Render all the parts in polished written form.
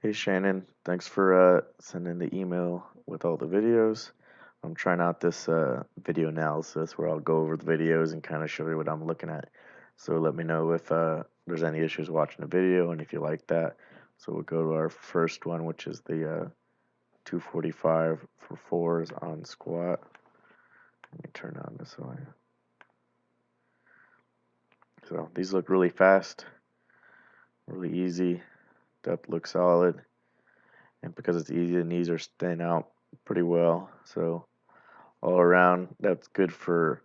Hey Shannon, thanks for sending the email with all the videos. I'm trying out this video analysis where I'll go over the videos and kind of show you what I'm looking at. So let me know if there's any issues watching the video and if you like that. So we'll go to our first one, which is the 245 for fours on squat. Let me turn on this one. So these look really fast, really easy. Depth looks solid. And because it's easy, the knees are staying out pretty well. So all around, that's good for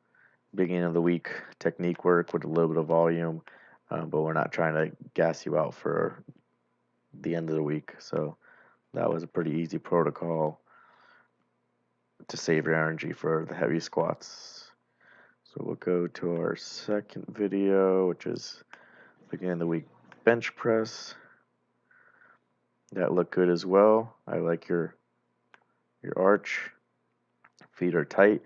beginning of the week technique work with a little bit of volume, but we're not trying to gas you out for the end of the week. So that was a pretty easy protocol to save your energy for the heavy squats. So we'll go to our second video, which is beginning of the week bench press. That looked good as well. I like your arch. Feet are tight.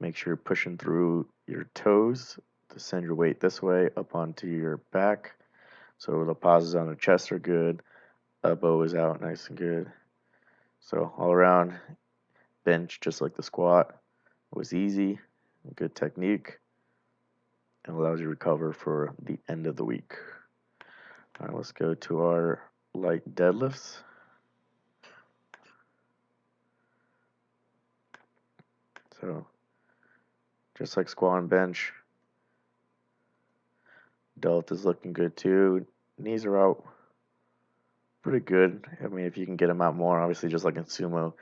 Make sure you're pushing through your toes to send your weight this way up onto your back. So the pauses on the chest are good. Elbow is out nice and good. So all around bench, just like the squat, was easy, good technique, and allows you to recover for the end of the week. All right, let's go to our light deadlifts. So just like squat and bench, delt is looking good too. Knees are out pretty good. I mean, if you can get them out more, obviously, just like in sumo,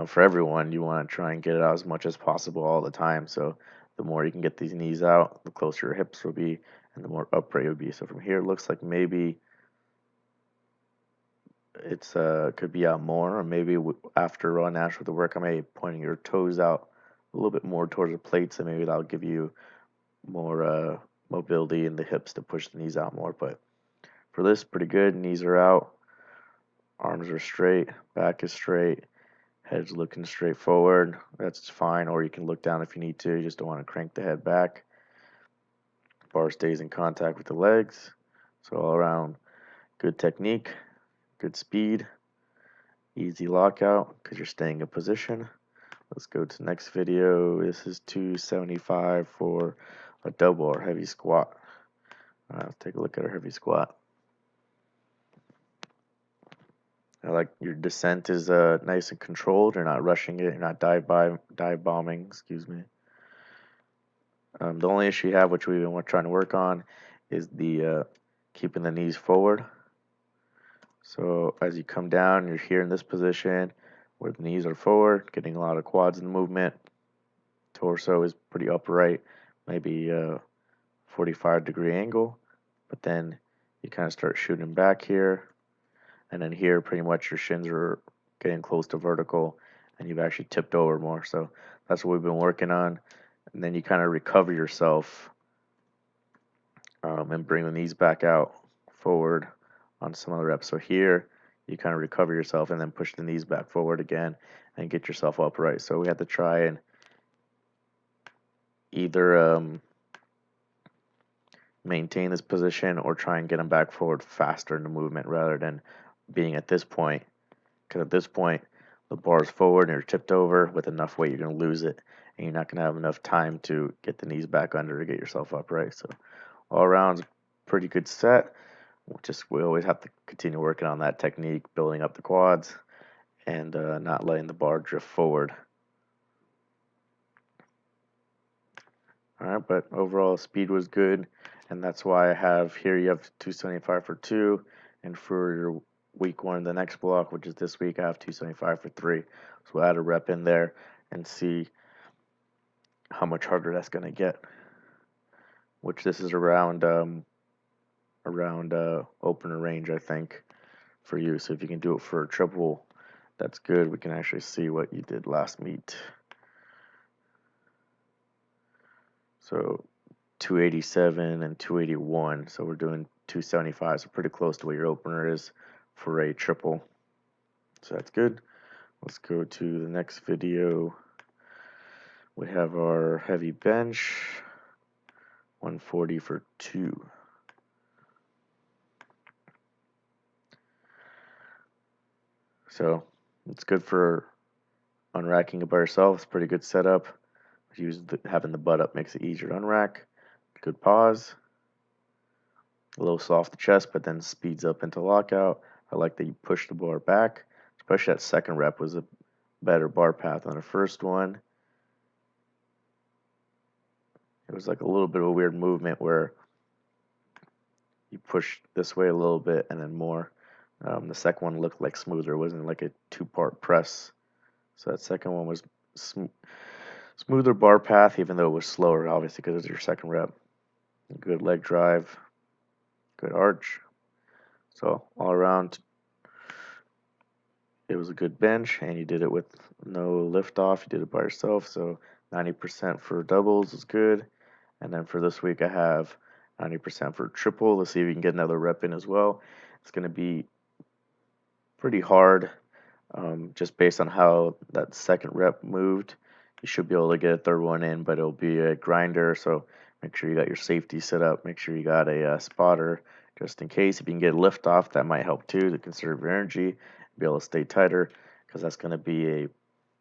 for everyone, you want to try and get it out as much as possible all the time. So the more you can get these knees out, the closer your hips will be, and the more upright you'll be. So from here, it looks like maybe it's could be out more, or maybe after raw natural the work, I may be pointing your toes out a little bit more towards the plates, and maybe that'll give you more mobility in the hips to push the knees out more. But for this, pretty good. Knees are out, arms are straight, back is straight. Head's looking straight forward. That's fine. Or you can look down if you need to. You just don't want to crank the head back. Bar stays in contact with the legs. So all around, good technique, good speed, easy lockout because you're staying in position. Let's go to the next video. This is 275 for a double or heavy squat. Let's take a look at our heavy squat. I like your descent is nice and controlled. You're not rushing it. You're not dive bombing. Excuse me. The only issue you have, which we've been trying to work on, is the keeping the knees forward. So as you come down, you're here in this position where the knees are forward, getting a lot of quads in the movement. Torso is pretty upright, maybe a 45-degree angle, but then you kind of start shooting back here, and then here pretty much your shins are getting close to vertical, and you've actually tipped over more. So that's what we've been working on. And then you kind of recover yourself and bring the knees back out forward on some other reps. So here you kind of recover yourself and then push the knees back forward again and get yourself upright. So we had to try and either maintain this position or try and get them back forward faster in the movement rather than being at this point. Because at this point, the bar is forward and you're tipped over with enough weight, you're going to lose it. And you're not going to have enough time to get the knees back under to get yourself upright. So all around, pretty good set. We always have to continue working on that technique, building up the quads, and not letting the bar drift forward. All right, but overall speed was good, and that's why I have here you have 275 for 2, and for your week 1, the next block, which is this week, I have 275 for 3. So we'll add a rep in there and see how much harder that's going to get, which this is around opener range, I think, for you. So if you can do it for a triple, that's good. We can actually see what you did last meet. So 287 and 281. So we're doing 275. So pretty close to what your opener is for a triple. So that's good. Let's go to the next video. We have our heavy bench, 140 for 2. So it's good for unracking it by yourself. It's a pretty good setup. Having the butt up makes it easier to unrack. Good pause. A little soft chest, but then speeds up into lockout. I like that you push the bar back. Especially that second rep was a better bar path than the first one. It was like a little bit of a weird movement where you push this way a little bit and then more. The second one looked like smoother. It wasn't like a two-part press. So that second one was smoother bar path, even though it was slower, obviously, because it was your second rep. Good leg drive, good arch. So all around, it was a good bench, and you did it with no lift off. You did it by yourself, so 90% for doubles is good. And then for this week, I have 90% for triple. Let's see if we can get another rep in as well. It's going to be pretty hard, just based on how that second rep moved. You should be able to get a third one in, but it'll be a grinder, so make sure you got your safety set up. Make sure you got a spotter just in case. If you can get lift off, that might help too to conserve your energy, be able to stay tighter, because that's going to be a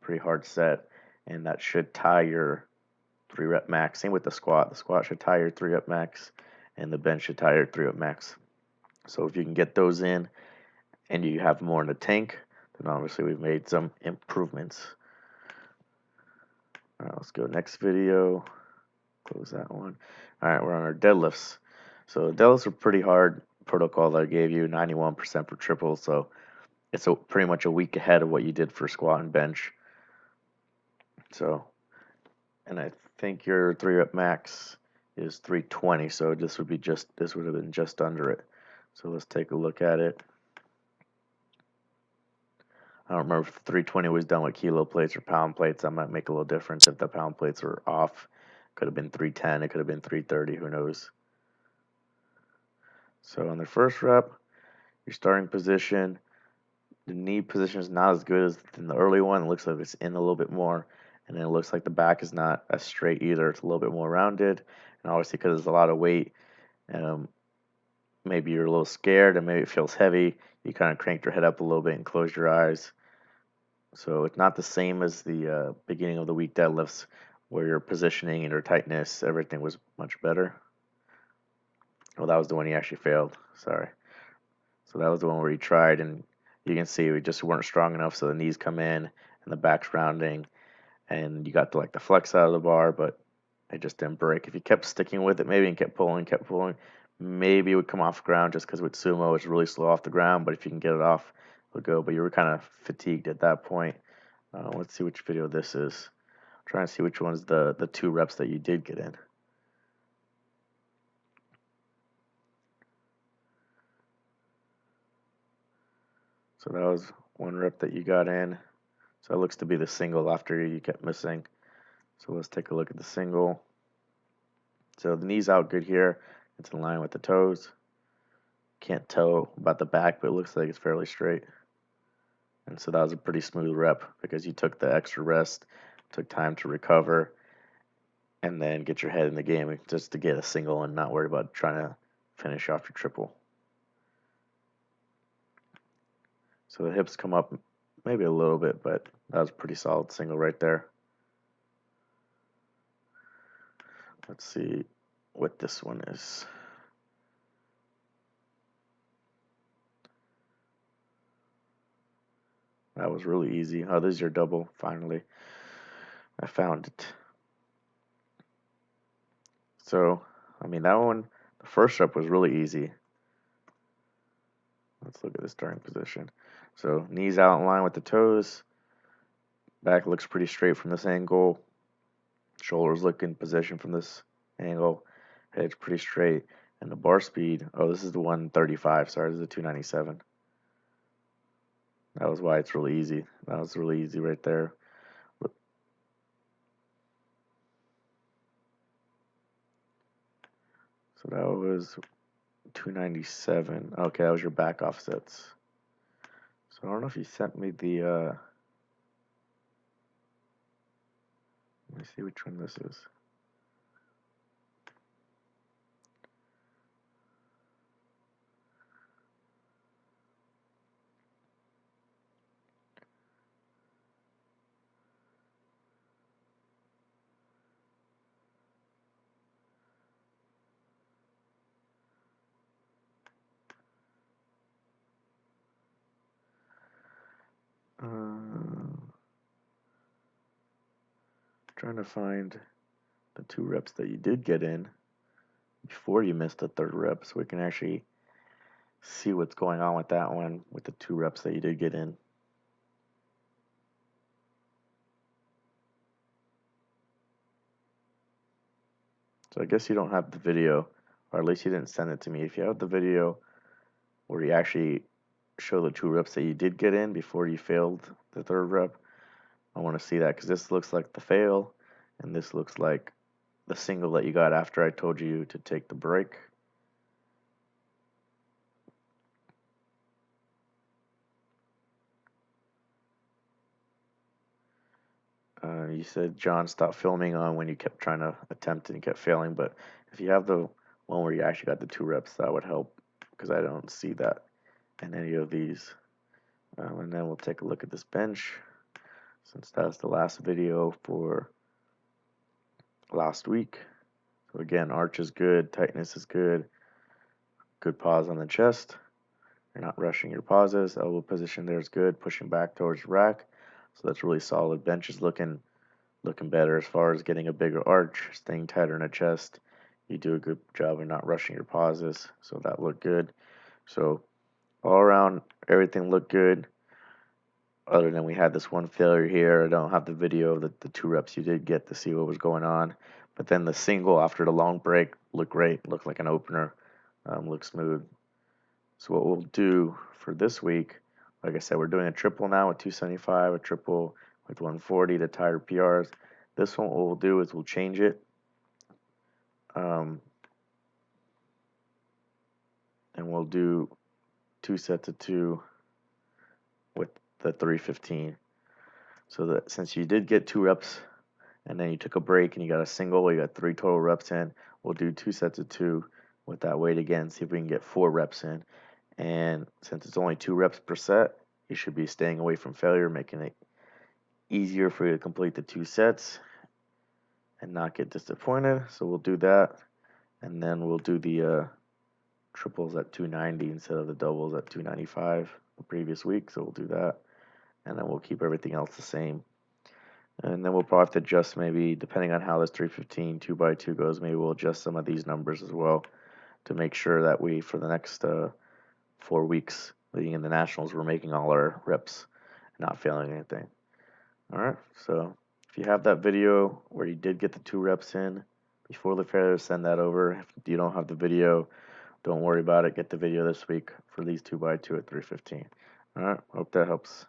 pretty hard set, and that should tie your 3-rep max. Same with the squat. The squat should tie your 3-rep max, and the bench should tie your 3-rep max. So if you can get those in and you have more in the tank, then obviously we've made some improvements. Alright, let's go next video. Close that one. Alright, we're on our deadlifts. So deadlifts are pretty hard protocol that I gave you, 91% for triple, so it's pretty much a week ahead of what you did for squat and bench. So, and I think your 3-rep max is 320, so this would have been just under it. So let's take a look at it. I don't remember if 320 was done with kilo plates or pound plates. That might make a little difference if the pound plates are off. Could have been 310, it could have been 330, who knows. So on the first rep, your starting position, the knee position is not as good as in the early one. It looks like it's in a little bit more, and then it looks like the back is not as straight either. It's a little bit more rounded, and obviously because there's a lot of weight, maybe you're a little scared and maybe it feels heavy. You kind of cranked your head up a little bit and closed your eyes. So it's not the same as the beginning of the week deadlifts where your positioning and your tightness, everything was much better. Well, that was the one he actually failed. Sorry. So that was the one where he tried, and you can see we just weren't strong enough, so the knees come in and the back's rounding, and you got to like the flex out of the bar, but it just didn't break. If you kept sticking with it, maybe, and kept pulling, maybe it would come off the ground, just because with sumo it's really slow off the ground, but if you can get it off, it'll go. But you were kind of fatigued at that point. Let's see which video this is. I'm trying to see which one's the 2 reps that you did get in. So that was 1 rep that you got in. So it looks to be the single after you kept missing. So let's take a look at the single. So the knee's out good here. It's in line with the toes. Can't tell about the back, but it looks like it's fairly straight. And so that was a pretty smooth rep because you took the extra rest, took time to recover, and then get your head in the game just to get a single and not worry about trying to finish off your triple. So the hips come up maybe a little bit, but that was a pretty solid single right there. Let's see what this one is. That was really easy. Oh, this is your double, finally. I found it. So, I mean, that one, the first rep was really easy. Let's look at the starting position. So, knees out in line with the toes. Back looks pretty straight from this angle. Shoulders look in position from this angle. Head's pretty straight. And the bar speed, oh, this is the 135. Sorry, this is the 297. That was why it's really easy. That was really easy right there. So that was 297. Okay, that was your back offsets. So I don't know if you sent me the, let me see which one this is. trying to find the 2 reps that you did get in before you missed the 3rd rep, so we can actually see what's going on with that one, with the 2 reps that you did get in. So I guess you don't have the video, or at least you didn't send it to me. If you have the video where you actually show the 2 reps that you did get in before you failed the 3rd rep, I want to see that, because this looks like the fail, and this looks like the single that you got after I told you to take the break. You said, John, stop filming on when you kept trying to attempt and you kept failing, but if you have the one where you actually got the 2 reps, that would help, because I don't see that in any of these. And then we'll take a look at this bench, since that's the last video for last week. So again, arch is good, tightness is good, good pause on the chest. You're not rushing your pauses. Elbow position there is good, pushing back towards the rack. So that's really solid. Bench is looking better as far as getting a bigger arch, staying tighter in the chest. You do a good job of not rushing your pauses, so that looked good. So all around, everything looked good, other than we had this one failure here. I don't have the video of the 2 reps you did get to see what was going on. But then the single after the long break looked great, looked like an opener, looked smooth. So what we'll do for this week, like I said, we're doing a triple now with 275, a triple with 140, the tired PRs. This one, what we'll do is we'll change it. And we'll do 2 sets of 2 with the 315. So that since you did get 2 reps and then you took a break and you got a single, you got 3 total reps in, we'll do 2 sets of 2 with that weight again, see if we can get 4 reps in. And since it's only 2 reps per set, you should be staying away from failure, making it easier for you to complete the 2 sets and not get disappointed. So we'll do that, and then we'll do the triples at 290 instead of the doubles at 295 the previous week. So we'll do that, and then we'll keep everything else the same. And then we'll probably have to adjust, maybe depending on how this 315 2x2 goes, maybe we'll adjust some of these numbers as well to make sure that we, for the next 4 weeks leading in the nationals, we're making all our reps and not failing anything. All right, so if you have that video where you did get the 2 reps in before the failure, send that over. If you don't have the video, don't worry about it. Get the video this week for these 2x2 at 315. All right, hope that helps.